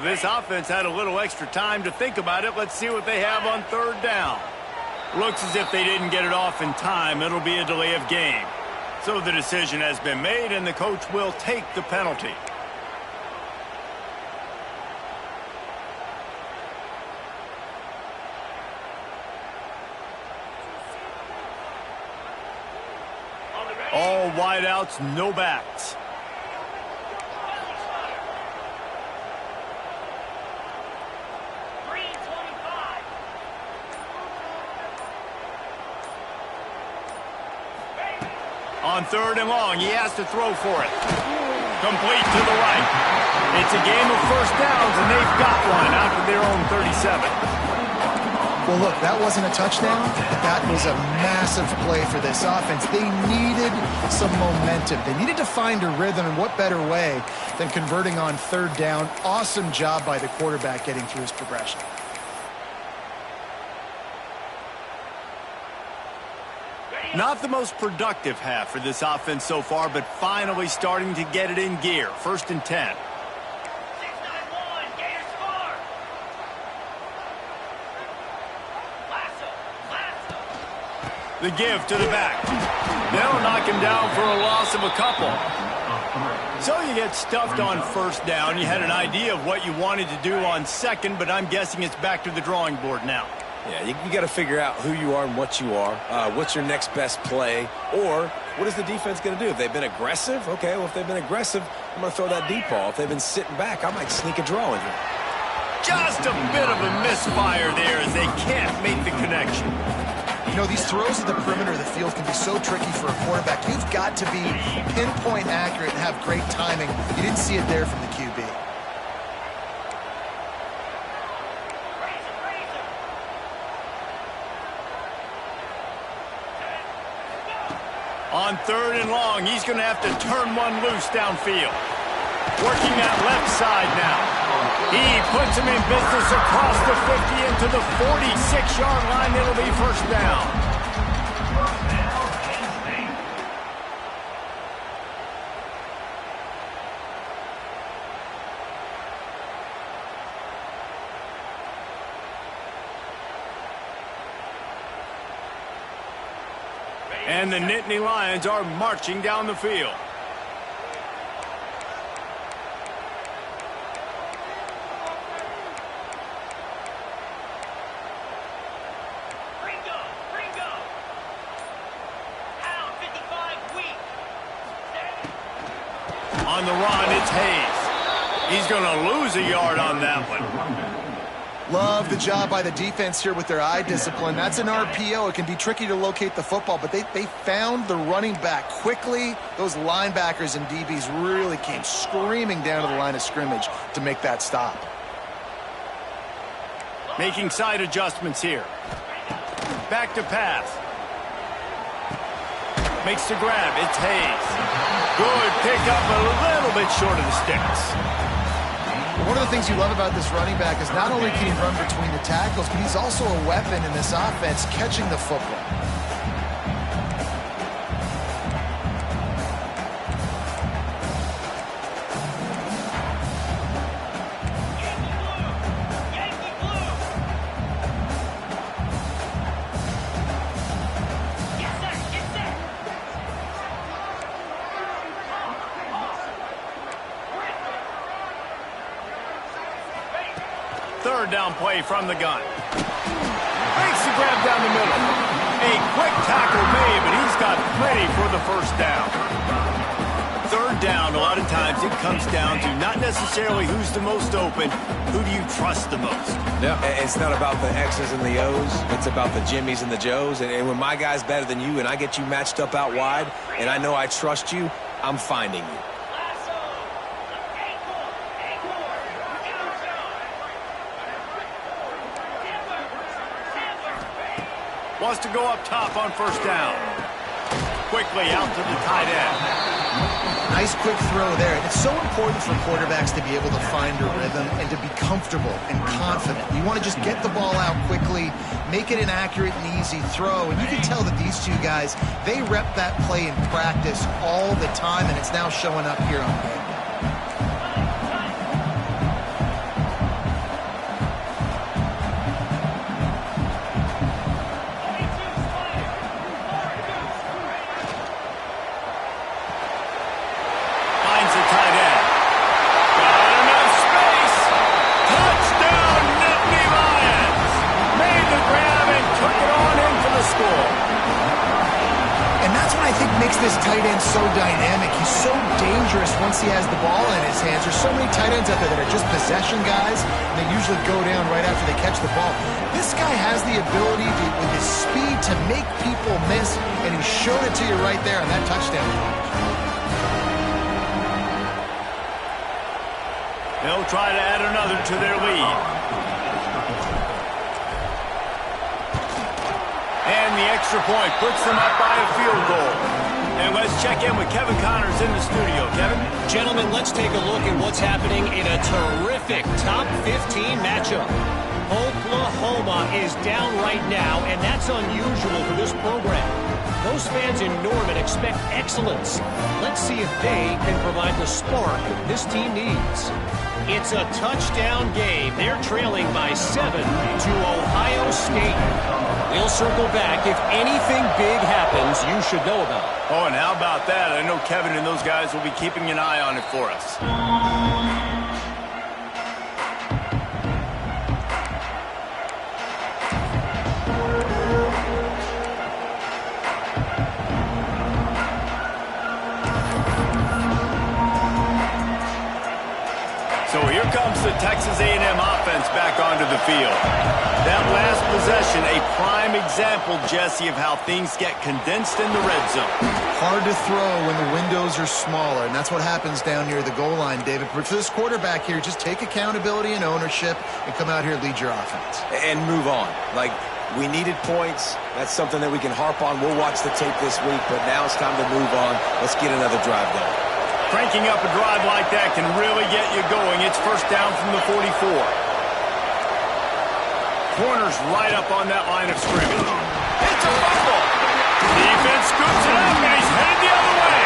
This offense had a little extra time to think about it. Let's see what they have on third down. Looks as if they didn't get it off in time. It'll be a delay of game. So the decision has been made, and the coach will take the penalty. All wideouts, no backs. On third and long, he has to throw for it. Complete to the right. It's a game of first downs, and they've got one out to their own 37. Well, look, that wasn't a touchdown. That was a massive play for this offense. They needed some momentum. They needed to find a rhythm, and what better way than converting on third down. Awesome job by the quarterback getting through his progression. Not the most productive half for this offense so far, but finally starting to get it in gear. First and 10. The give to the back. They'll knock him down for a loss of a couple. So you get stuffed on first down. You had an idea of what you wanted to do on second, but I'm guessing it's back to the drawing board now. Yeah, you got to figure out who you are and what you are. What's your next best play? Or what is the defense going to do? If they've been aggressive, okay, well, if they've been aggressive, I'm going to throw that deep ball. If they've been sitting back, I might sneak a draw in here. Just a bit of a misfire there as they can't make the connection. You know, these throws at the perimeter of the field can be so tricky for a quarterback. You've got to be pinpoint accurate and have great timing. You didn't see it there from the QB. On third and long, he's going to have to turn one loose downfield. Working that left side now. He puts him in business across the 50 into the 46-yard line. It'll be first down. And the Nittany Lions are marching down the field. On the run, it's Hayes. He's going to lose a yard on that one. Love the job by the defense here with their eye discipline. That's an RPO. It can be tricky to locate the football, but they found the running back quickly. Those linebackers and DBs really came screaming down to the line of scrimmage to make that stop. Making side adjustments here. Back to pass. Makes the grab. It's Hayes. Good pickup, a little bit short of the sticks. One of the things you love about this running back is not only can he run between the tackles, but he's also a weapon in this offense catching the football. Third down play from the gun. Makes the grab down the middle. A quick tackle made, but he's got plenty for the first down. Third down, a lot of times it comes down to not necessarily who's the most open, who do you trust the most? Yeah, it's not about the X's and the O's. It's about the Jimmys and the Joes. And when my guy's better than you and I get you matched up out wide and I know I trust you, I'm finding you. Wants to go up top on first down. Quickly out to the tight end. Nice quick throw there. It's so important for quarterbacks to be able to find a rhythm and to be comfortable and confident. You want to just get the ball out quickly, make it an accurate and easy throw. And you can tell that these two guys, they rep that play in practice all the time, and it's now showing up here on game. what I think makes this tight end so dynamic. He's so dangerous once he has the ball in his hands. There's so many tight ends out there that are just possession guys, and they usually go down right after they catch the ball. This guy has the ability to, with his speed, to make people miss, and he showed it to you right there on that touchdown. They'll try to add another to their lead. And the extra point puts them up by a field goal. And let's check in with Kevin Connors in the studio. Kevin? Gentlemen, let's take a look at what's happening in a terrific top 15 matchup. Oklahoma is down right now, and that's unusual for this program. Those fans in Norman expect excellence. Let's see if they can provide the spark this team needs. It's a touchdown game. They're trailing by 7 to Ohio State. We'll circle back if anything big happens you should know about. Oh, and how about that? I know Kevin and those guys will be keeping an eye on it for us. So here comes the Texas A&M offense back onto the field. That last possession, a prime example, Jesse, of how things get condensed in the red zone. Hard to throw when the windows are smaller, and that's what happens down near the goal line, David. But for this quarterback here, just take accountability and ownership and come out here and lead your offense. And move on. Like, we needed points. That's something that we can harp on. We'll watch the tape this week, but now it's time to move on. Let's get another drive going. Cranking up a drive like that can really get you going. It's first down from the 44. Corner's right up on that line of scrimmage. It's a fumble. Defense scoops it up, and he's headed the other way.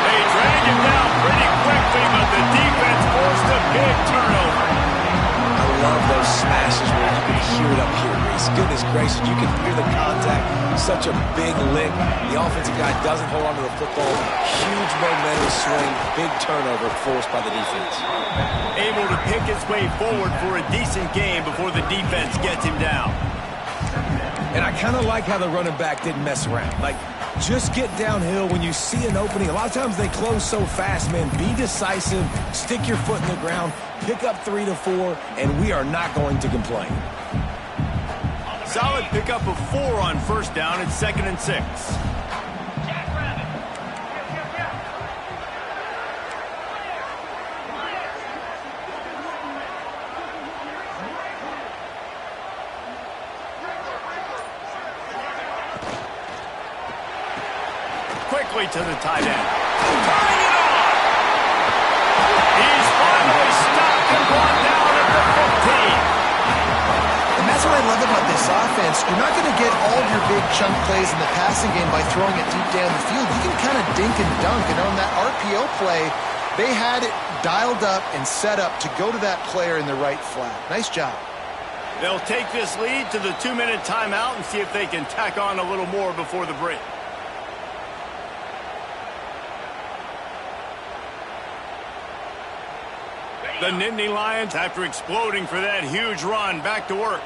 They drag him down pretty quickly, but the defense forced a big turnover. I love those smashes where you can hear it up here, Reese. Goodness gracious, you can hear the contact. Such a big lick. The offensive guy doesn't hold on to the football. Huge momentum swing. Big turnover forced by the defense. Able to pick his way forward for a decent game before the defense gets him down. And I kind of like how the running back didn't mess around. Like, just get downhill when you see an opening. A lot of times they close so fast, man. Be decisive. Stick your foot in the ground. Pick up 3 to 4, and we are not going to complain. Solid pickup of 4 on first down. It's 2nd and 6. Quickly to the tight end. Turning it on! He's finally stopped and brought down at the 15. And that's what I love about this offense. You're not going to get all of your big chunk plays in the passing game by throwing it deep down the field. You can kind of dink and dunk. And on that RPO play, they had it dialed up and set up to go to that player in the right flat. Nice job. They'll take this lead to the 2-minute timeout and see if they can tack on a little more before the break. The Nittany Lions, after exploding for that huge run, back to work.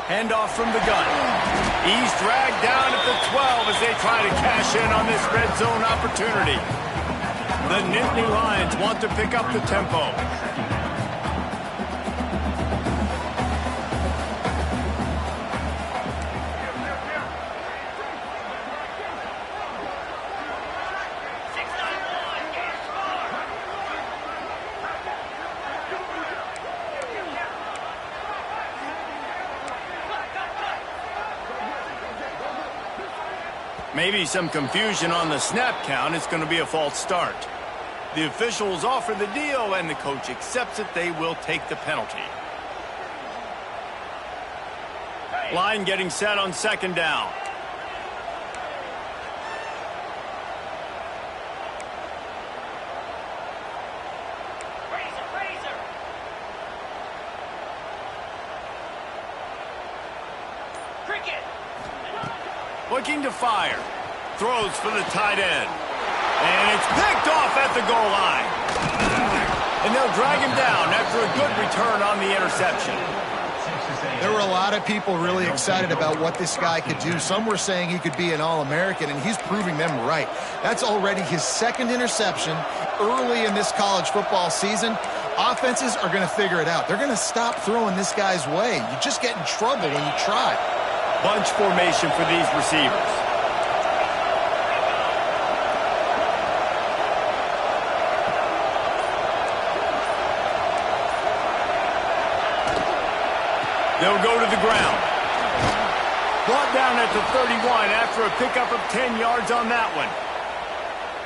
Handoff from the gun. He's dragged down at the 12 as they try to cash in on this red zone opportunity. The Nittany Lions want to pick up the tempo. Maybe some confusion on the snap count. It's going to be a false start. The officials offer the deal, and the coach accepts it. They will take the penalty. Line getting set on 2nd down. Looking to fire. Throws for the tight end. And it's picked off at the goal line. And they'll drag him down after a good return on the interception. There were a lot of people really excited about what this guy could do. Some were saying he could be an All-American, and he's proving them right. That's already his second interception early in this college football season. Offenses are going to figure it out. They're going to stop throwing this guy's way. You just get in trouble when you try. Bunch formation for these receivers. They'll go to the ground. Brought down at the 31 after a pickup of 10 yards on that one.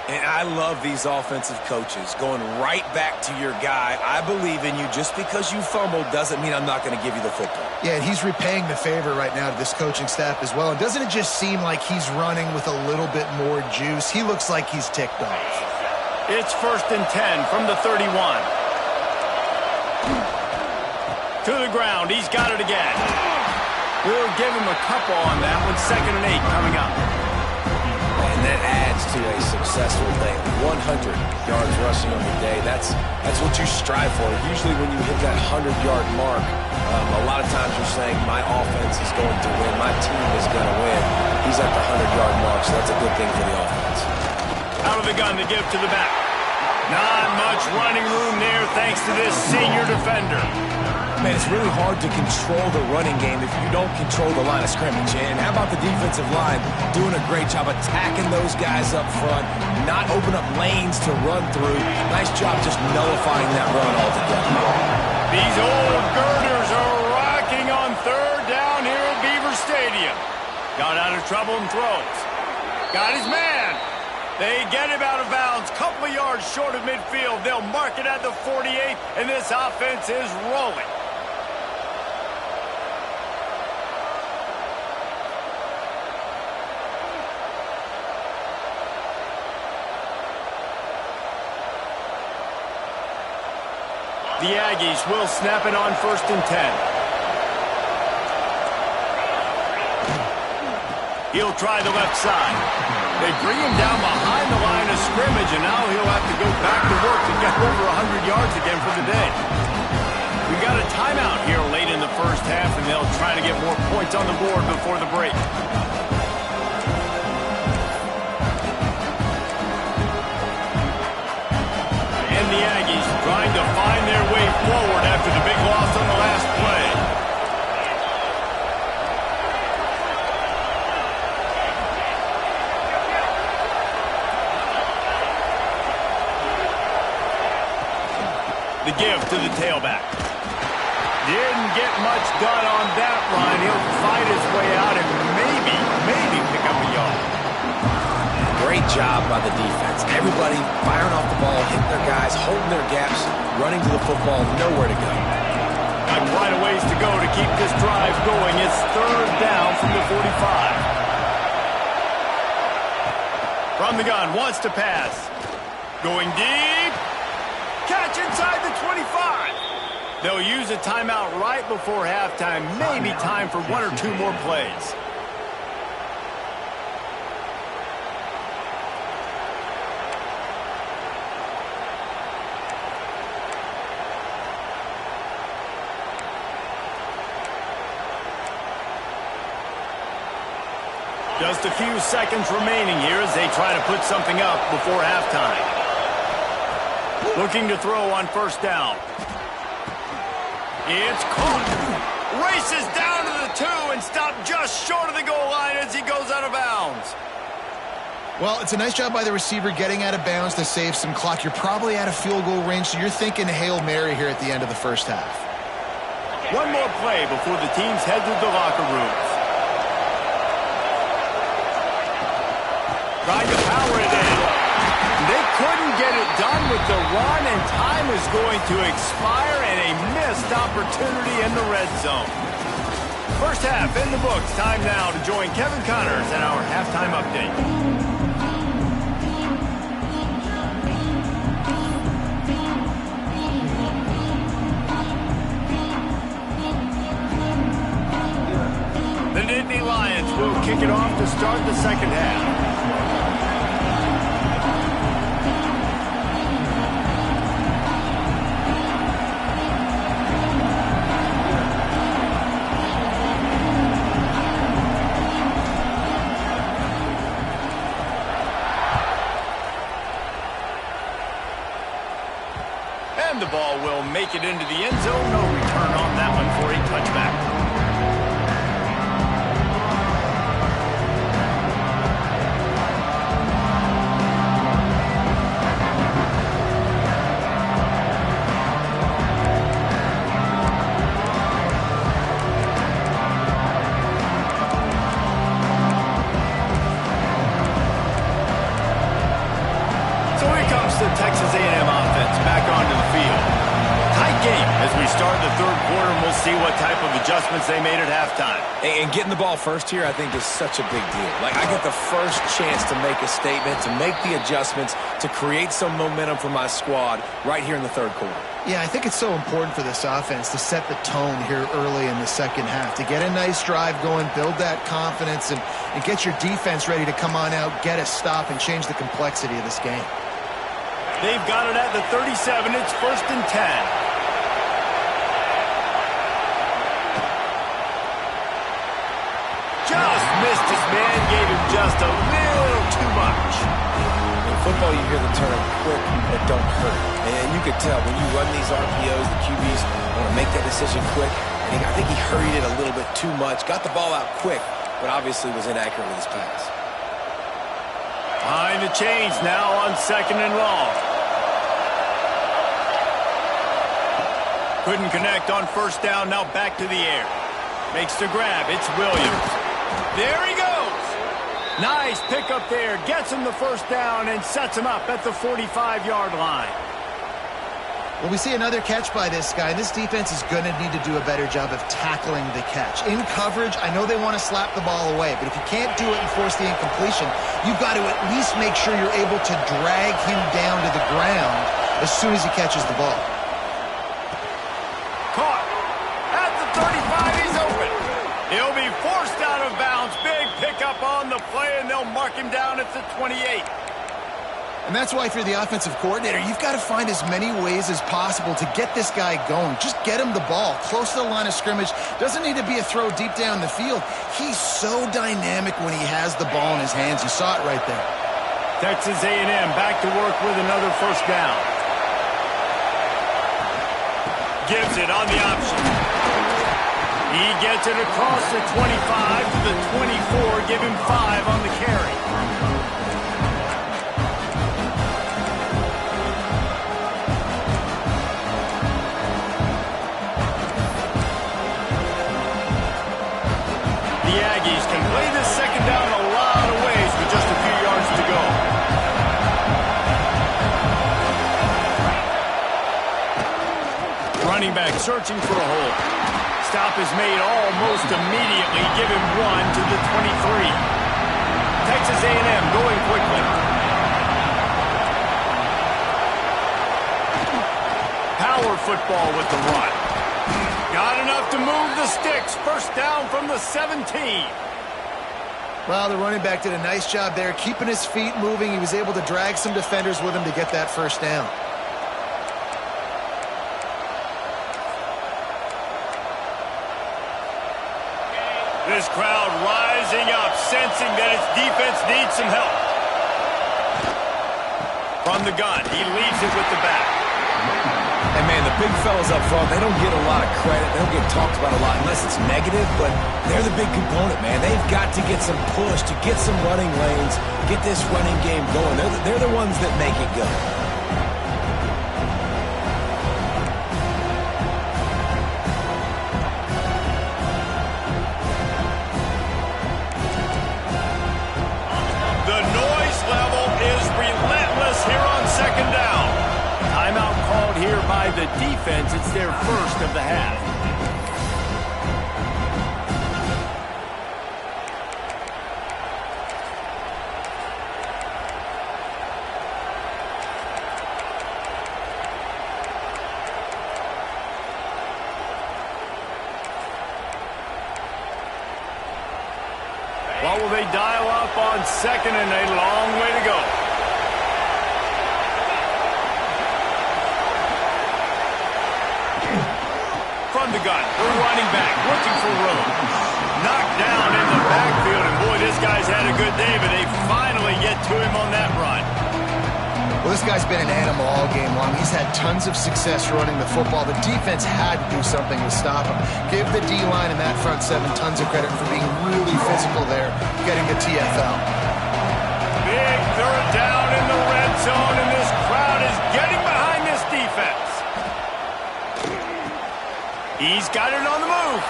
And I love these offensive coaches going right back to your guy. I believe in you. Just because you fumbled doesn't mean I'm not going to give you the football. Yeah, and he's repaying the favor right now to this coaching staff as well. And doesn't it just seem like he's running with a little bit more juice? He looks like he's ticked off. It's 1st and 10 from the 31. To the ground. He's got it again. We'll give him a couple on that one. 2nd and 8 coming up. And that adds to a successful day. 100 yards rushing on the day. That's what you strive for. Usually when you hit that 100-yard mark, a lot of times you're saying, my offense is going to win. My team is going to win. He's at the 100-yard mark, so that's a good thing for the offense. Out of the gun to give to the back. Not much running room there thanks to this senior defender. Man, it's really hard to control the running game if you don't control the line of scrimmage. And how about the defensive line doing a great job attacking those guys up front, not open up lanes to run through. Nice job just nullifying that run altogether. These old girders are rocking on 3rd down here at Beaver Stadium. Got out of trouble and throws. Got his man. They get him out of bounds, couple of yards short of midfield. They'll mark it at the 48, and this offense is rolling. The Aggies will snap it on 1st and 10. He'll try the left side. They bring him down behind the line of scrimmage, and now he'll have to go back to work to get over 100 yards again for the day. We got a timeout here late in the first half, and they'll try to get more points on the board before the break. And the Aggies trying to find their way forward after the big loss on the last play. The give to the tailback. Didn't get much done on that run. He'll fight his way out and maybe pick up a yard. Great job by the defense. Everybody firing off the ball, hitting their guys, holding their gaps, running to the football, nowhere to go. Got quite a ways to go to keep this drive going. It's 3rd down from the 45. From the gun, wants to pass. Going deep. Catch inside the 25. They'll use a timeout right before halftime. Maybe time for 1 or 2 more plays. Just a few seconds remaining here as they try to put something up before halftime. Looking to throw on 1st down. It's caught. Races down to the 2 and stopped just short of the goal line as he goes out of bounds. Well, it's a nice job by the receiver getting out of bounds to save some clock. You're probably out of field goal range, so you're thinking Hail Mary here at the end of the first half. One more play before the teams head to the locker rooms. Trying to power it in. They couldn't get it done with the run, and time is going to expire, and a missed opportunity in the red zone. First half in the books. Time now to join Kevin Connors in our halftime update. The Nittany Lions will kick it off to start the second half. And the ball will make it into the end zone. No return on that one for a touchback. The Texas A&M offense back onto the field. Tight game as we start the third quarter, and we'll see what type of adjustments they made at halftime. And getting the ball first here, I think, is such a big deal. Like, I get the first chance to make a statement, to make the adjustments, to create some momentum for my squad right here in the third quarter. Yeah, I think it's so important for this offense to set the tone here early in the second half, to get a nice drive going, build that confidence, and get your defense ready to come on out, get a stop, and change the complexity of this game. They've got it at the 37. It's 1st and 10. Just missed his man. Gave him just a little too much. In football, you hear the term quick but don't hurt. And you could tell when you run these RPOs, the QBs want to make that decision quick. And I think he hurried it a little bit too much. Got the ball out quick, but obviously was inaccurate with his pass. Behind the chains now on 2nd and long. Couldn't connect on 1st down, now back to the air. Makes the grab, it's Williams. There he goes! Nice pickup there, gets him the 1st down and sets him up at the 45-yard line. Well, we see another catch by this guy. This defense is going to need to do a better job of tackling the catch. In coverage, I know they want to slap the ball away, but if you can't do it and force the incompletion, you've got to at least make sure you're able to drag him down to the ground as soon as he catches the ball. Caught at the 35, he's open. He'll be forced out of bounds. Big pickup on the play, and they'll mark him down at the 28. And that's why, if you're the offensive coordinator, you've got to find as many ways as possible to get this guy going. Just get him the ball close to the line of scrimmage. Doesn't need to be a throw deep down the field. He's so dynamic when he has the ball in his hands. You saw it right there. Texas A&M back to work with another 1st down. Gives it on the option. He gets it across the 25 to the 24. Give him 5 on the carry. The Aggies can play this 2nd down a lot of ways with just a few yards to go. Running back searching for a hole. Stop is made almost immediately. Give him 1 to the 23. Texas A&M going quickly. Power football with the run. Got enough to move the sticks. 1st down from the 17. Well, the running back did a nice job there, keeping his feet moving. He was able to drag some defenders with him to get that 1st down. This crowd rising up, sensing that its defense needs some help. From the gun, he leaves it with the back. And, man, the big fellas up front, they don't get a lot of credit. They don't get talked about a lot unless it's negative, but they're the big component, man. They've got to get some push, to get some running lanes, get this running game going. They're the ones that make it go. The noise level is relentless here on 2nd down. Timeout called here by the defense. It's their 1st of the half. What will they dial up on 2nd and a long way to go? From the gun, the running back looking for room. Knocked down in the backfield, and boy, this guy's had a good day, but they finally get to him on that run. Well, Well, this guy's been an animal all game long. He's had tons of success running the football. The defense had to do something to stop him. Give the D-line and that front seven tons of credit for being really physical there, getting the TFL. Big third down in the red zone, and this crowd is getting behind this defense. He's got it on the move.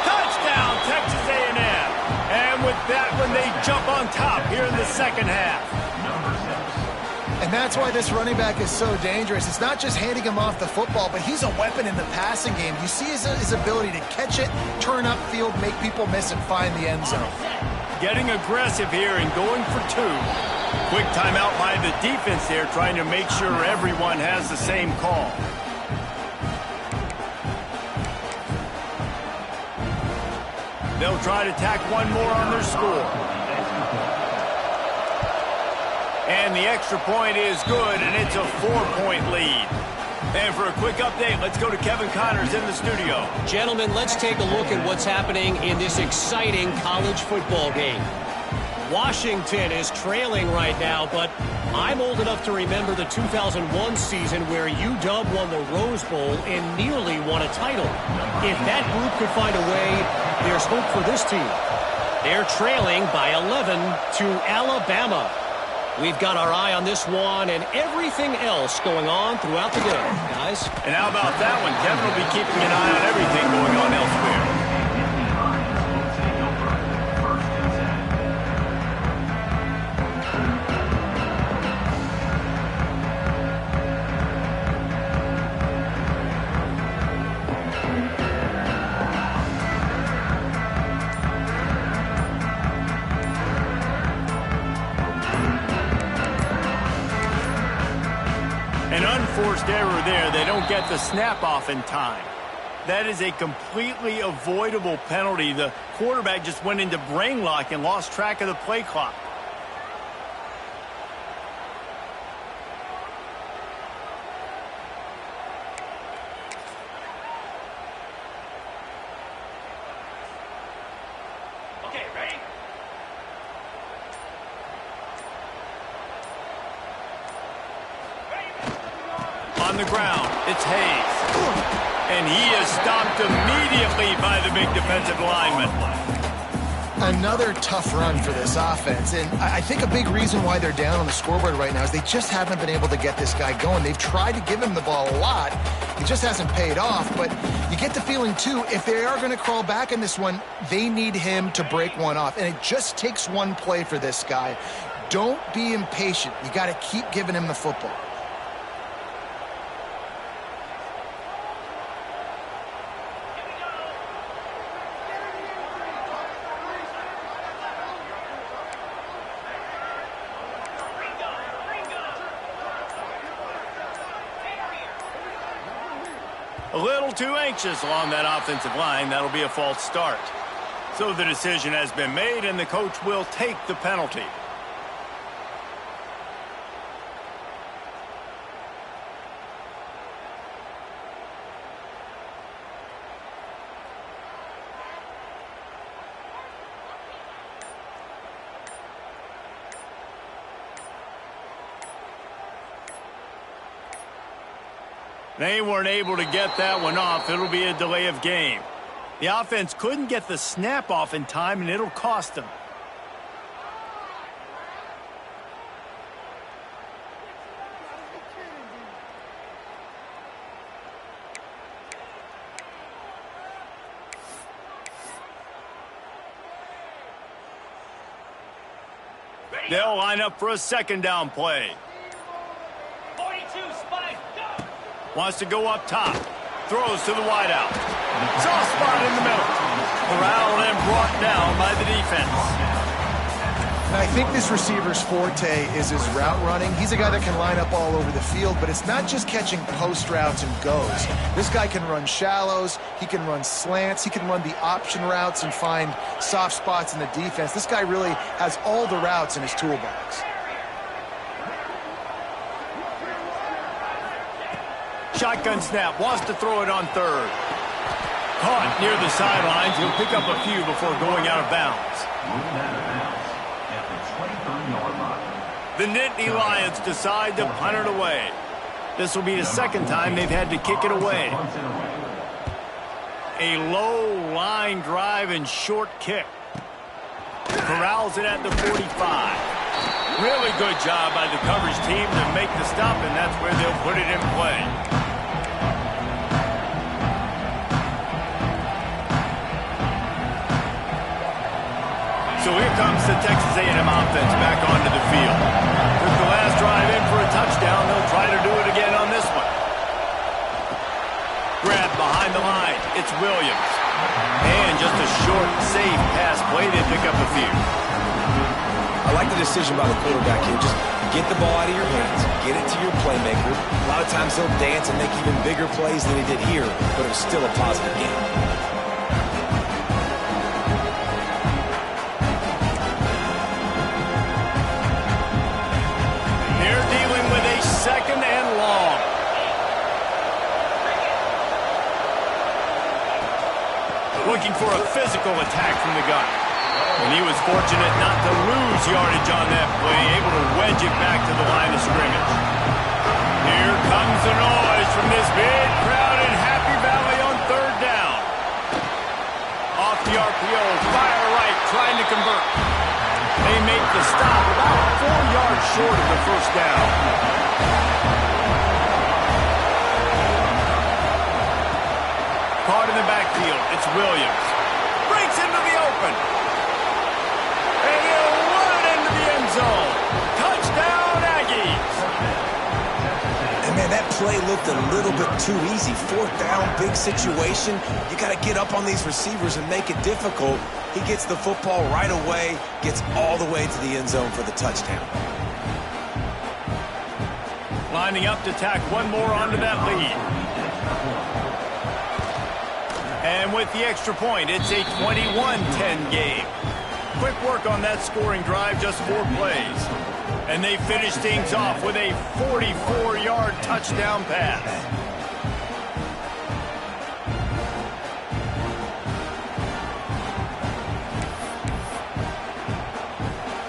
Touchdown, Texas A&M. And with that one, they jump on top here in the second half. And that's why this running back is so dangerous. It's not just handing him off the football, but he's a weapon in the passing game. You see his ability to catch it, turn upfield, make people miss, and find the end zone. Getting aggressive here and going for two. Quick timeout by the defense there, trying to make sure everyone has the same call. They'll try to tack one more on their score. And the extra point is good, and it's a 4-point lead. And for a quick update, let's go to Kevin Connors in the studio. Gentlemen, let's take a look at what's happening in this exciting college football game. Washington is trailing right now, but I'm old enough to remember the 2001 season where UW won the Rose Bowl and nearly won a title. If that group could find a way, there's hope for this team. They're trailing by 11 to Alabama. We've got our eye on this one and everything else going on throughout the game, guys. And how about that one? Kevin will be keeping an eye on everything going on elsewhere. An unforced error there. They don't get the snap off in time. That is a completely avoidable penalty. The quarterback just went into brain lock and lost track of the play clock. Okay, ready? On the ground, it's Hayes. And he is stopped immediately by the big defensive lineman. Another tough run for this offense, and I think a big reason why they're down on the scoreboard right now is they just haven't been able to get this guy going. They've tried to give him the ball a lot. It just hasn't paid off, but you get the feeling, too, if they are going to crawl back in this one, they need him to break one off, and it just takes one play for this guy. Don't be impatient. You got to keep giving him the football. A little too anxious along that offensive line. That'll be a false start. So the decision has been made, and the coach will take the penalty. They weren't able to get that one off. It'll be a delay of game. The offense couldn't get the snap off in time, and it'll cost them. They'll line up for a second down play. 42, spike, go! Wants to go up top. Throws to the wideout. Soft spot in the middle. Corralled and brought down by the defense. And I think this receiver's forte is his route running. He's a guy that can line up all over the field, but it's not just catching post routes and goes. This guy can run shallows, he can run slants, he can run the option routes and find soft spots in the defense. This guy really has all the routes in his toolbox. Shotgun snap, wants to throw it on third. Caught near the sidelines. He'll pick up a few before going out of bounds. The Nittany Lions decide to punt it away. This will be the second time they've had to kick it away. A low line drive and short kick. Corrals it at the 45. Really good job by the coverage team to make the stop, and that's where they'll put it in play. So here comes the Texas A&M offense back onto the field. Took the last drive in for a touchdown. They'll try to do it again on this one. Grab behind the line. It's Williams. And just a short, safe pass play. They pick up a few. I like the decision by the quarterback here. Just get the ball out of your hands. Get it to your playmaker. A lot of times he'll dance and make even bigger plays than he did here, but it was still a positive game. They're dealing with a second and long. Looking for a physical attack from the gun. And he was fortunate not to lose yardage on that play, able to wedge it back to the line of scrimmage. Here comes the noise from this big crowd in Happy Valley on third down. Off the RPO, fire right, trying to convert. They make the stop about 4 yards short of the first down. Caught in the backfield, it's Williams. Breaks into the open. And he'll run it into the end zone. Touchdown, Aggies. And man, that play looked a little bit too easy. Fourth down, big situation. You got to get up on these receivers and make it difficult. He gets the football right away, gets all the way to the end zone for the touchdown. Lining up to tack one more onto that lead. And with the extra point, it's a 21-10 game. Quick work on that scoring drive, just 4 plays. And they finish things off with a 44-yard touchdown pass.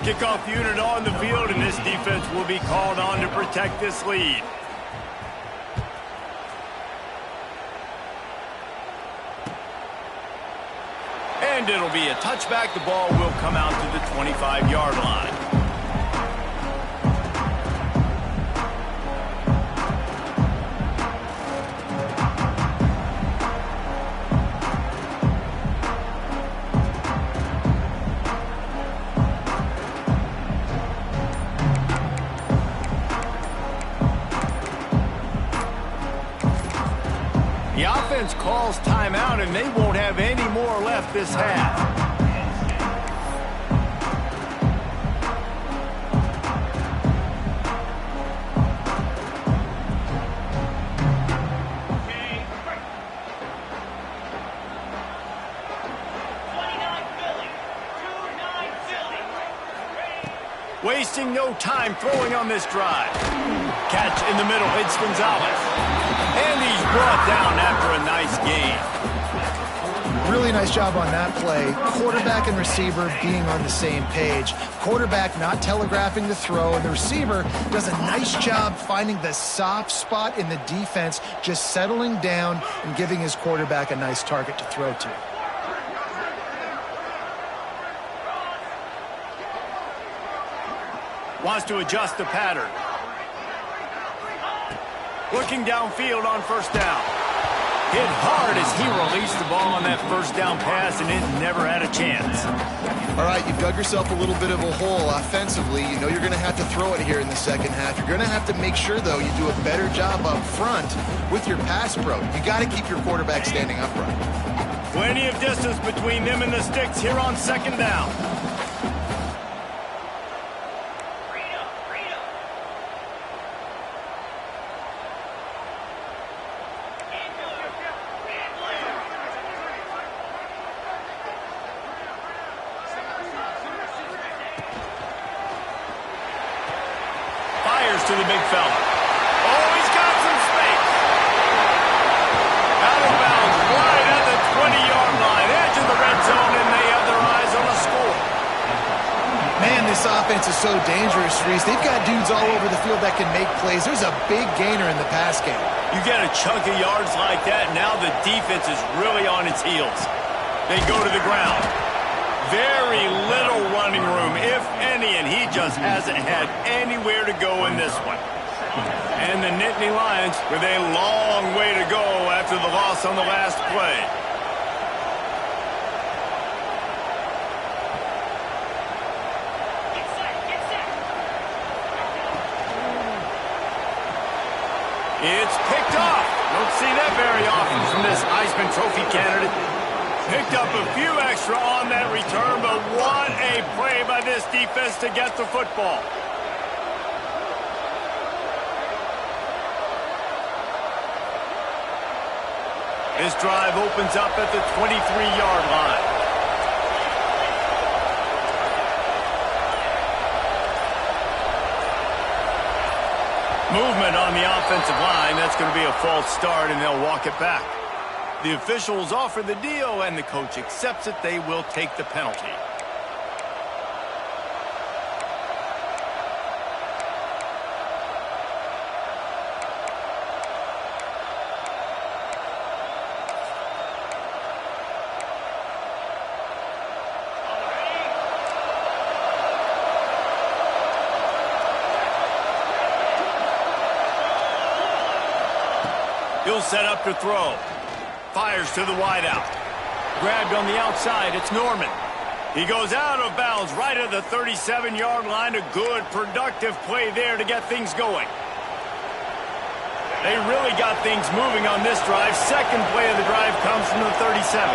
Kickoff unit on the field, and this defense will be called on to protect this lead. And it'll be a touchback. The ball will come out to the 25-yard line. The offense calls timeout, and they won't have any more left this half. Wasting no time throwing on this drive. Catch in the middle, it's Gonzalez. And he's brought down after a nice gain. Really nice job on that play. Quarterback and receiver being on the same page. Quarterback not telegraphing the throw, and the receiver does a nice job finding the soft spot in the defense, just settling down and giving his quarterback a nice target to throw to. Wants to adjust the pattern. Looking downfield on first down. Hit hard as he released the ball on that first down pass, and it never had a chance. All right, you've dug yourself a little bit of a hole offensively. You know you're going to have to throw it here in the second half. You're going to have to make sure, though, you do a better job up front with your pass pro. You got to keep your quarterback standing upright. Plenty of distance between them and the sticks here on second down. To the big fella. Oh, he's got some space. Out of bounds, right at the 20-yard line, edge of the red zone, and they have their eyes on the score. Man, this this offense is so dangerous, Reese. They've got dudes all over the field that can make plays. There's a big gainer in the pass game. You get a chunk of yards like that, now the defense is really on its heels. They go to the ground. Very little running room, if any, and he just hasn't had anywhere to go in this one. And the Nittany Lions with a long way to go after the loss on the last play. It's picked off. Don't see that very often from this Heisman Trophy candidate. Picked up a few extra on that return, but what a play by this defense to get the football. This drive opens up at the 23-yard line. Movement on the offensive line. That's going to be a false start, and they'll walk it back. The officials offer the deal, and the coach accepts it. They will take the penalty. He'll set up to throw. Fires to the wideout. Grabbed on the outside. It's Norman. He goes out of bounds right at the 37-yard line. A good, productive play there to get things going. They really got things moving on this drive. Second play of the drive comes from the 37.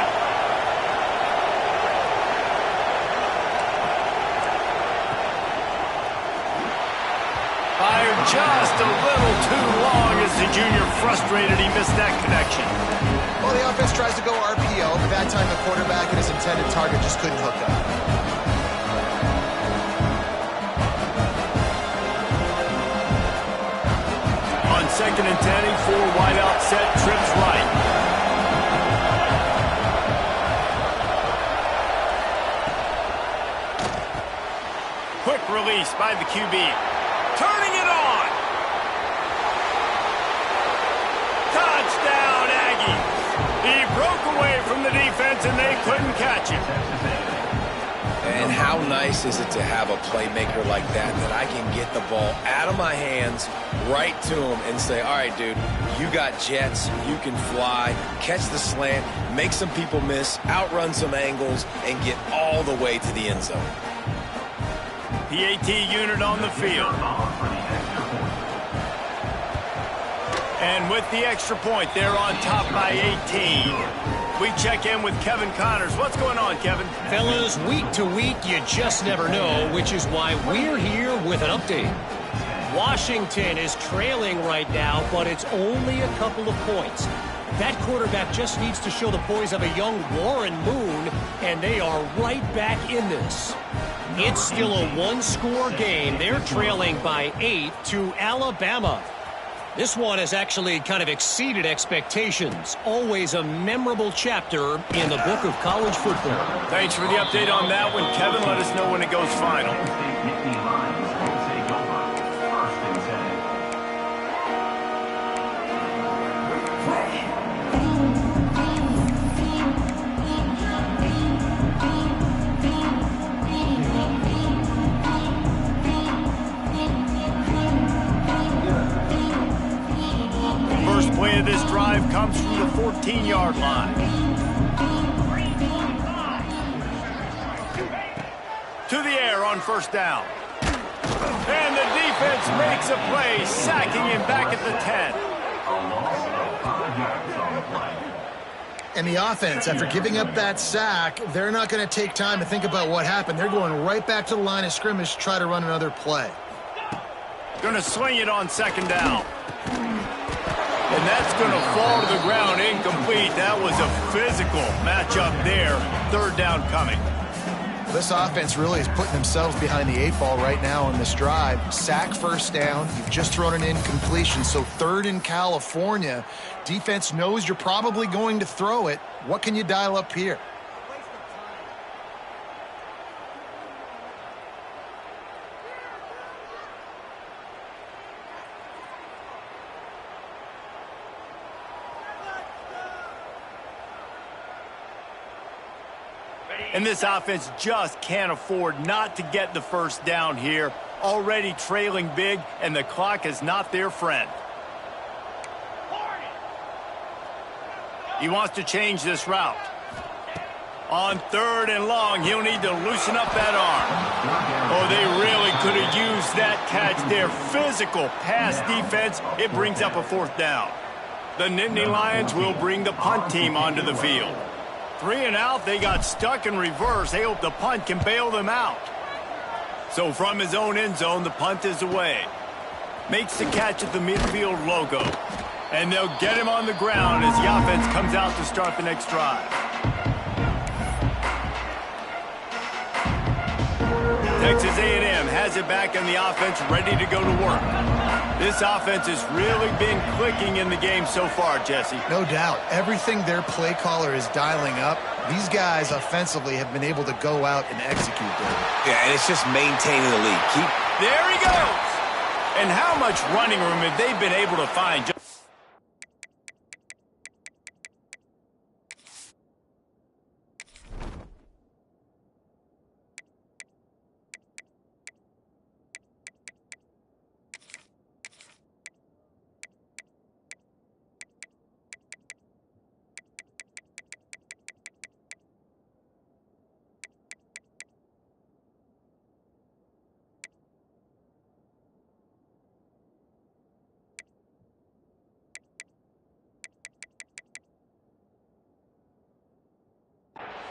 Fired just a little too long as the junior frustrated. He missed that connection. Well, the offense tries to go RPO, but that time the quarterback and his intended target just couldn't hook up. On 2nd and 10, 4 wide out set, trips right. Quick release by the QB. Turning it on. Touchdown, Aggies. He broke away from the defense, and they couldn't catch him. And how nice is it to have a playmaker like that I can get the ball out of my hands right to him and say, all right, dude, you got jets, you can fly, catch the slant, make some people miss, outrun some angles, and get all the way to the end zone. PAT unit on the field. And with the extra point, they're on top by 18. We check in with Kevin Connors. What's going on, Kevin? Fellas, week to week, you just never know, which is why we're here with an update. Washington is trailing right now, but it's only a couple of points. That quarterback just needs to show the poise of a young Warren Moon, and they are right back in this. It's still a one-score game. They're trailing by 8 to Alabama. This one has actually kind of exceeded expectations. Always a memorable chapter in the book of college football. Thanks for the update on that one, Kevin. Let us know when it goes final. First play of this drive comes from the 14-yard line. To the air on first down. And the defense makes a play, sacking him back at the 10. And the offense, after giving up that sack, they're not going to take time to think about what happened. They're going right back to the line of scrimmage to try to run another play. Going to sling it on second down. And that's going to fall to the ground incomplete. That was a physical matchup there. Third down coming. This offense really is putting themselves behind the 8 ball right now on this drive. Sack first down. You've just thrown an incompletion. So third in California. Defense knows you're probably going to throw it. What can you dial up here? And this offense just can't afford not to get the first down here. Already trailing big, and the clock is not their friend. He wants to change this route. On 3rd and long, he'll need to loosen up that arm. Oh, they really could have used that catch there. Physical pass defense. It brings up a 4th down. The Nittany Lions will bring the punt team onto the field. 3 and out, they got stuck in reverse. They hope the punt can bail them out. So from his own end zone, the punt is away. Makes the catch at the midfield logo. And they'll get him on the ground as the offense comes out to start the next drive. Texas A&M has it back in the offense, ready to go to work. This offense has really been clicking in the game so far, Jesse. No doubt. Everything their play caller is dialing up, these guys offensively have been able to go out and execute there. Yeah, and it's just maintaining the lead. There he goes! And how much running room have they been able to find?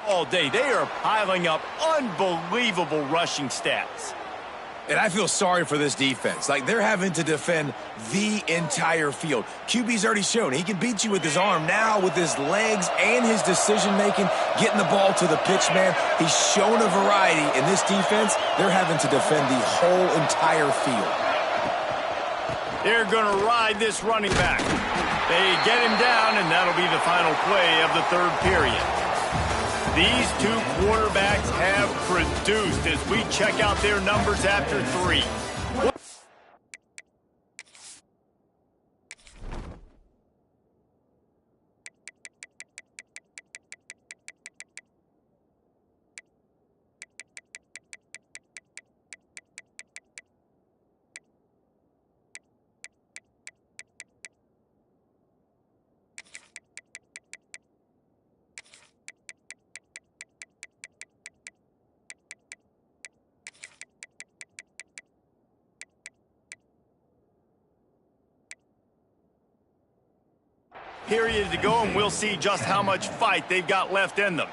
All day. They are piling up unbelievable rushing stats. And I feel sorry for this defense. Like, they're having to defend the entire field. QB's already shown he can beat you with his arm. Now with his legs and his decision-making, getting the ball to the pitch man, he's shown a variety. In this defense, they're having to defend the whole entire field. They're going to ride this running back. They get him down, and that'll be the final play of the 3rd period. These two quarterbacks have produced as we check out their numbers after 3. Period to go, and we'll see just how much fight they've got left in them.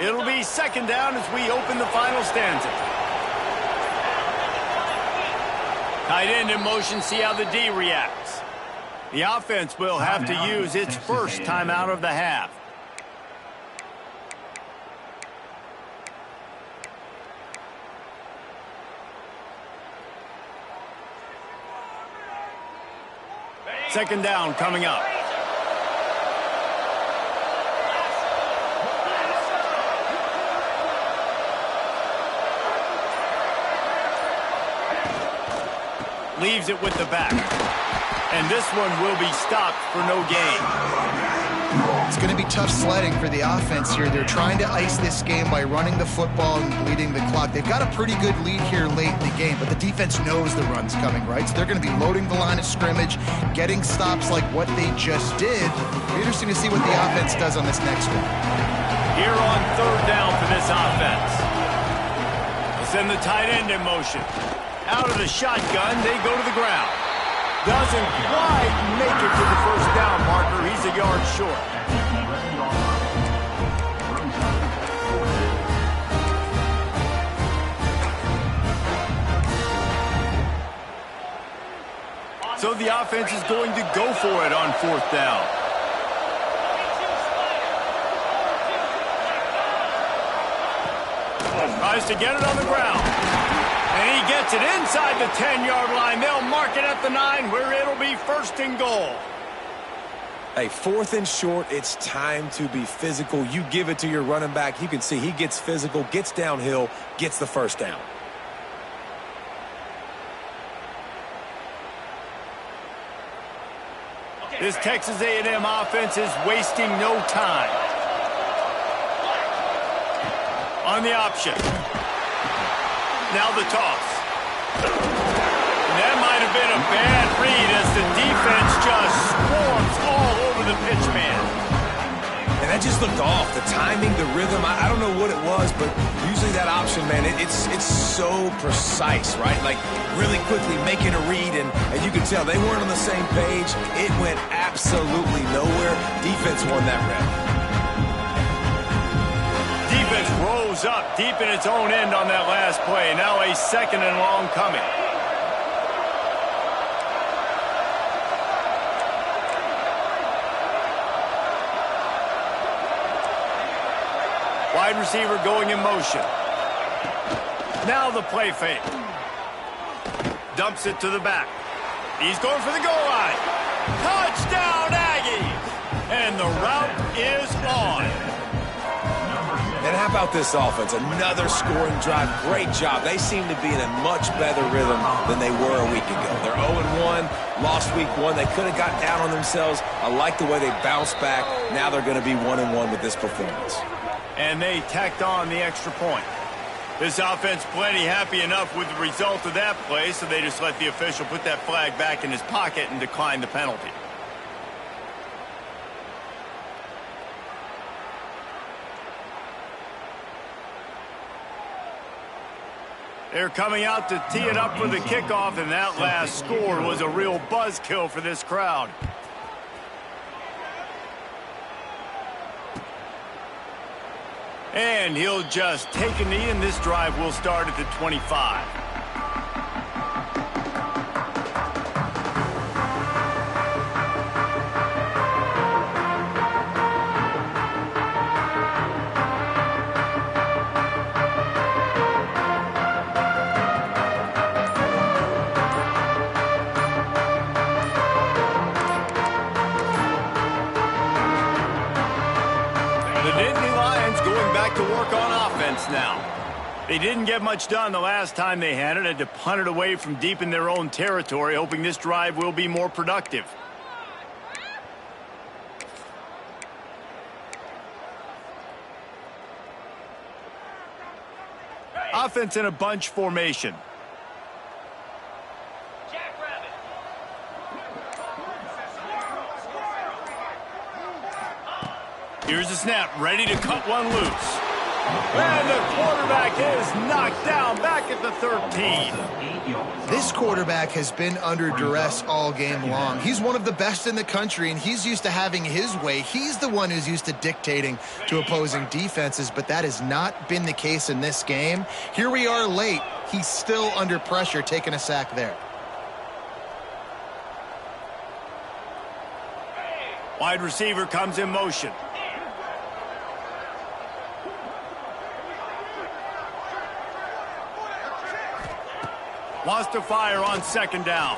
It'll be 2nd down as we open the final stanza. Tight end in motion, see how the D reacts. The offense will have to use its first timeout of the half. Second down coming up. Leaves it with the back. And this one will be stopped for no gain. It's going to be tough sledding for the offense here. They're trying to ice this game by running the football and bleeding the clock. They've got a pretty good lead here late in the game, but the defense knows the run's coming, right? So they're going to be loading the line of scrimmage, getting stops like what they just did. It'll be interesting to see what the offense does on this next one. Here on 3rd down for this offense. They'll send the tight end in motion. Out of the shotgun, they go to the ground. Doesn't quite make it to the first down marker. He's a yard short. So the offense is going to go for it on 4th down. Tries to get it on the ground. And he gets it inside the 10-yard line. They'll mark it at the 9 where it'll be 1st and goal. Hey, 4th and short, it's time to be physical. You give it to your running back. You can see he gets physical, gets downhill, gets the first down. This Texas A&M offense is wasting no time. On the option. Now the toss. That might have been a bad read as the defense just swarms all over the pitch man. And that just looked off. The timing, the rhythm, I don't know what it was, but usually that option, man, it's so precise, right? Like really quickly making a read, and you can tell they weren't on the same page. It went absolutely nowhere. Defense won that round. Defense rose up deep in its own end on that last play. Now a 2nd and long coming. Wide receiver going in motion. Now the play fake. Dumps it to the back. He's going for the goal line. Touchdown, Aggies! And the route is on. And how about this offense? Another scoring drive. Great job. They seem to be in a much better rhythm than they were a week ago. They're 0-1, lost week 1. They could have got down on themselves. I like the way they bounced back. Now they're going to be 1-1 with this performance. And they tacked on the extra point. This offense plenty happy enough with the result of that play, so they just let the official put that flag back in his pocket and decline the penalty. They're coming out to tee it up for the kickoff, and that last score was a real buzzkill for this crowd. And he'll just take a knee, and this drive will start at the 25. Now, they didn't get much done the last time they had it. Had to punt it away from deep in their own territory, hoping this drive will be more productive. Offense in a bunch formation. Here's the snap, ready to cut one loose. And the quarterback is knocked down back at the 13. This quarterback has been under duress all game long. He's one of the best in the country, and he's used to having his way. He's the one who's used to dictating to opposing defenses, but that has not been the case in this game. Here we are late. He's still under pressure, taking a sack there. Wide receiver comes in motion. Wants to fire on 2nd down.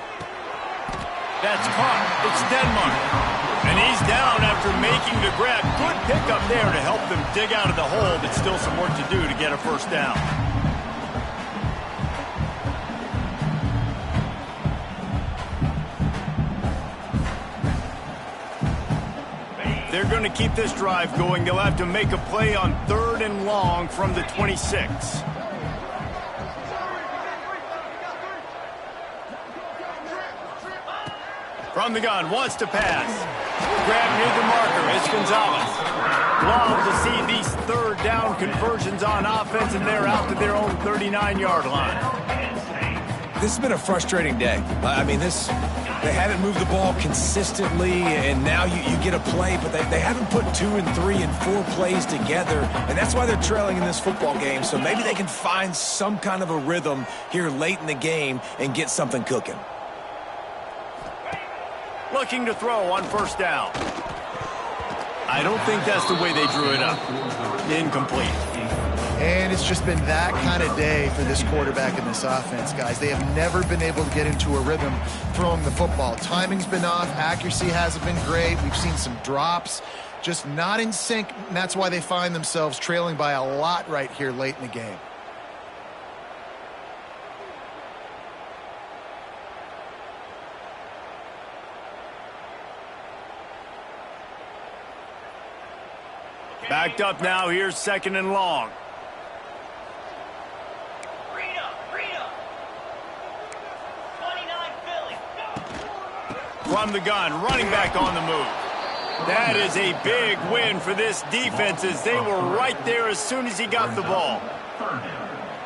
That's caught. It's Denmark. And he's down after making the grab. Good pickup there to help them dig out of the hole, but still some work to do to get a first down. They're going to keep this drive going. They'll have to make a play on 3rd and long from the 26. From the gun, wants to pass. Grab near the marker, it's Gonzalez. Love to see these 3rd down conversions on offense, and they're out to their own 39-yard line. This has been a frustrating day. I mean, they haven't moved the ball consistently, and now you get a play, but they haven't put 2 and 3 and 4 plays together, and that's why they're trailing in this football game. So maybe they can find some kind of a rhythm here late in the game and get something cooking. Looking to throw on 1st down. I don't think that's the way they drew it up. Incomplete. And it's just been that kind of day for this quarterback in this offense, guys. They have never been able to get into a rhythm throwing the football. Timing's been off. Accuracy hasn't been great. We've seen some drops. Just not in sync, and that's why they find themselves trailing by a lot right here late in the game. Backed up now. Here's 2nd and long. From the gun, running back on the move. That is a big win for this defense as they were right there as soon as he got the ball.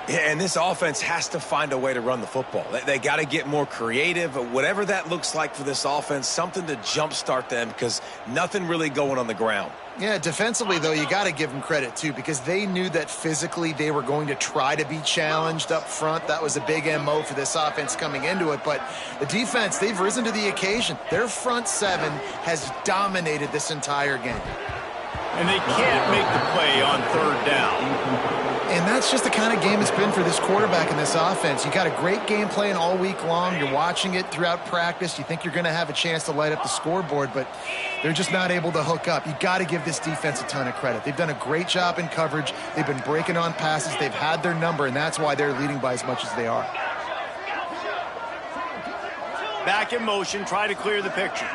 Yeah, and this offense has to find a way to run the football. They got to get more creative, whatever that looks like for this offense, something to jumpstart them because nothing really going on the ground. Yeah, defensively, though, you got to give them credit, too, because they knew that physically they were going to try to be challenged up front. That was a big MO for this offense coming into it. But the defense, they've risen to the occasion. Their front seven has dominated this entire game. And they can't make the play on 3rd down. And that's just the kind of game it's been for this quarterback in this offense. You got a great game plan all week long. You're watching it throughout practice. You think you're going to have a chance to light up the scoreboard, but they're just not able to hook up. You got to give this defense a ton of credit. They've done a great job in coverage. They've been breaking on passes. They've had their number, and that's why they're leading by as much as they are. Back in motion, try to clear the picture.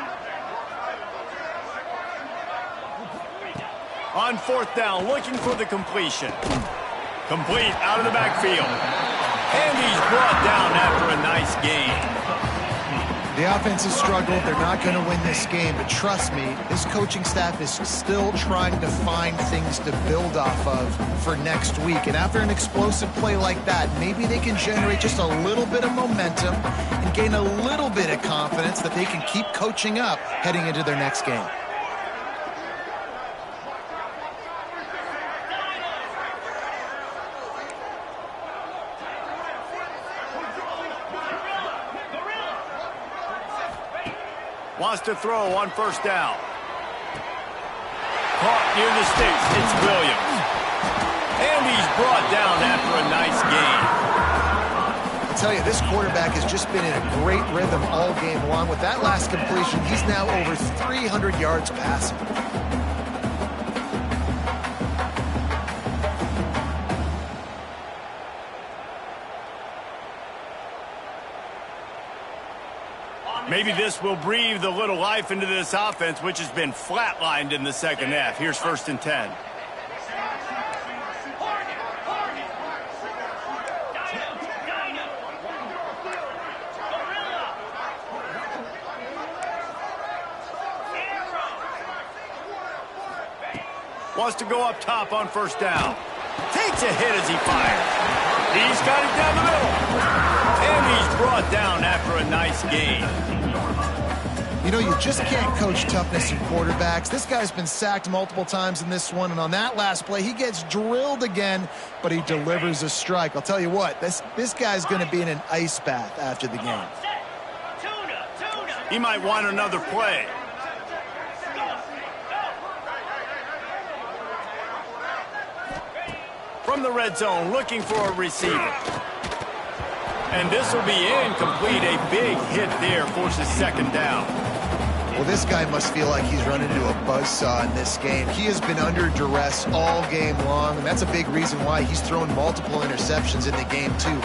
On 4th down, looking for the completion. Complete out of the backfield. And he's brought down after a nice gain. The offense has struggled. They're not going to win this game, but trust me, this coaching staff is still trying to find things to build off of for next week. And after an explosive play like that, maybe they can generate just a little bit of momentum and gain a little bit of confidence that they can keep coaching up heading into their next game. Wants to throw on 1st down. Caught near the sticks. It's Williams. And he's brought down after a nice gain. I tell you, this quarterback has just been in a great rhythm all game long. With that last completion, he's now over 300 yards passing. Maybe this will breathe a little life into this offense, which has been flatlined in the 2nd half. Here's 1st and 10. Wants to go up top on 1st down. Takes a hit as he fires. He's got it down the middle. And he's brought down after a nice gain. You know, you just can't coach toughness in quarterbacks. This guy's been sacked multiple times in this one, and on that last play, he gets drilled again, but he delivers a strike. I'll tell you what, this guy's going to be in an ice bath after the game. He might want another play. From the red zone, looking for a receiver. And this will be incomplete. A big hit there forces 2nd down. Well, this guy must feel like he's run into a buzzsaw in this game. He has been under duress all game long, and that's a big reason why he's thrown multiple interceptions in the game, too.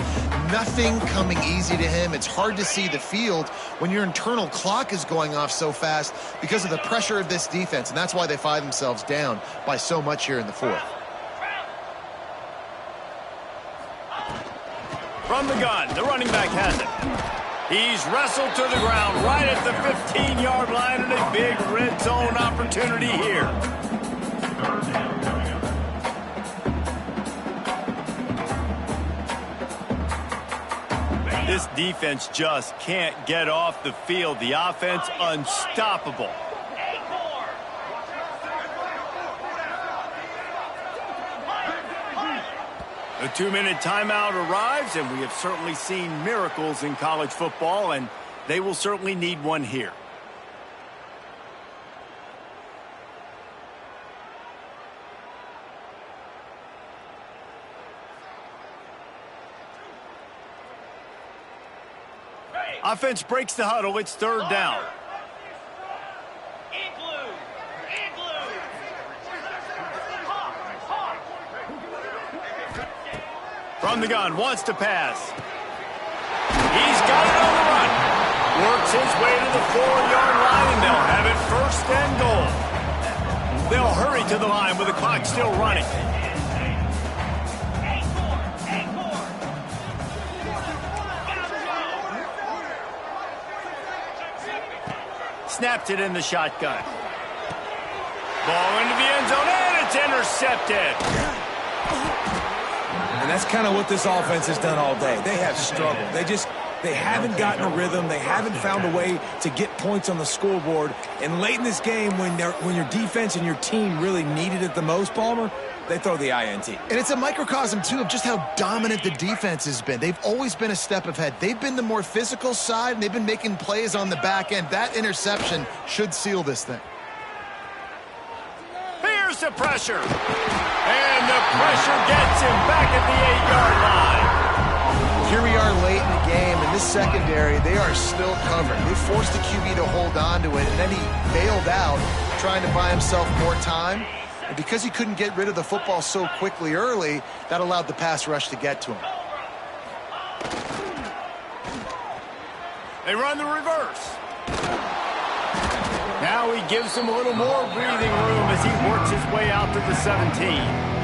Nothing coming easy to him. It's hard to see the field when your internal clock is going off so fast because of the pressure of this defense, and that's why they find themselves down by so much here in the 4th. From the gun, the running back has it. He's wrestled to the ground right at the 15-yard line, and a big red zone opportunity here. This defense just can't get off the field. The offense unstoppable. The 2-minute timeout arrives, and we have certainly seen miracles in college football, and they will certainly need one here. Offense breaks the huddle. It's third down. Igloo. Igloo. From the gun, wants to pass. He's got it on the run. Works his way to the 4-yard line, and they'll have it first and goal. They'll hurry to the line with the clock still running. Snapped it in the shotgun. Ball into the end zone, and it's intercepted. And that's kind of what this offense has done all day. They have struggled. They haven't gotten a rhythm. They haven't found a way to get points on the scoreboard. And late in this game, when your defense and your team really needed it the most, Palmer, they throw the INT. And it's a microcosm, too, of just how dominant the defense has been. They've always been a step ahead. They've been the more physical side, and they've been making plays on the back end. That interception should seal this thing. Here's the pressure. And the pressure gets him back at the 8-yard line. Here we are late in the game, and this secondary, they are still covered. They forced the QB to hold on to it, and then he bailed out, trying to buy himself more time. And because he couldn't get rid of the football so quickly early, that allowed the pass rush to get to him. They run the reverse. Now he gives him a little more breathing room as he works his way out to the 17.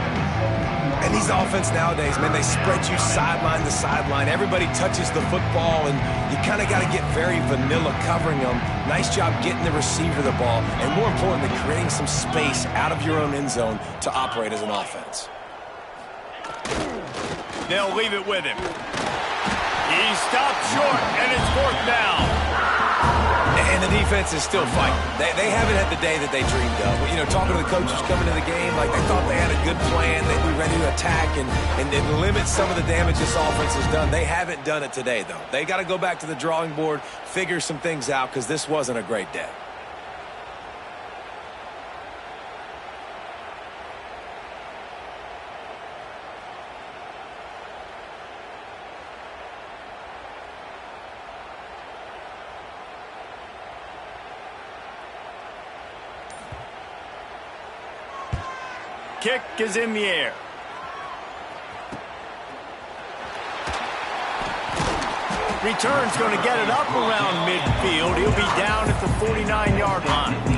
And these offense nowadays, man, they spread you sideline to sideline. Everybody touches the football, and you kind of got to get very vanilla covering them. Nice job getting the receiver the ball, and more importantly, creating some space out of your own end zone to operate as an offense. They'll leave it with him. He stopped short, and it's fourth down. And the defense is still fighting. They haven't had the day that they dreamed of. You know, talking to the coaches coming to the game, like they thought they had a good plan. They'd be ready to attack and limit some of the damage this offense has done. They haven't done it today, though. They got to go back to the drawing board, figure some things out, because this wasn't a great day. Kick is in the air. Return's going to get it up around midfield. He'll be down at the 49-yard line.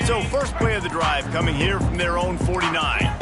So first play of the drive coming here from their own 49.